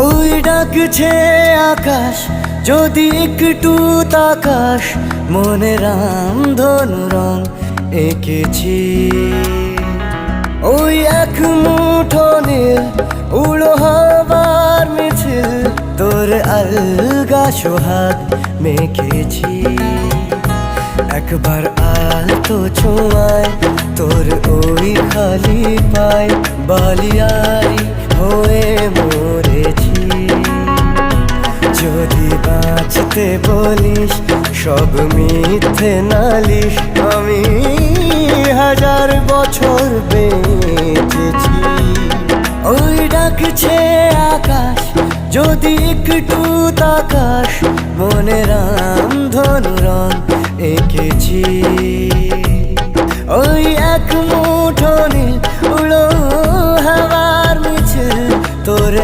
ওই ডাকছে আকাশ, যদি একটু তাকাস, মনে রামধনু রং এঁকেছি। ওই এক মুঠো নীল উড়ো হবার মিছিল, তোর আলগা সোহাগ মেখেছি। একবার আলতো ছোঁয়ায় তোর ওই খালি পায়, বালিয়ারি হয়ে মরেছি। যদি বাঁচতে বলিস সব মিথ্যে নালিশ, আমি 1000 বছর বেঁচেছি। ওই ডাকছে আকাশ, যদি একটু তাকাস, মনে রামধনু রং এঁকেছি। ওই এক মুঠো নীল উড়ো হাওয়ার মিছিল, তোর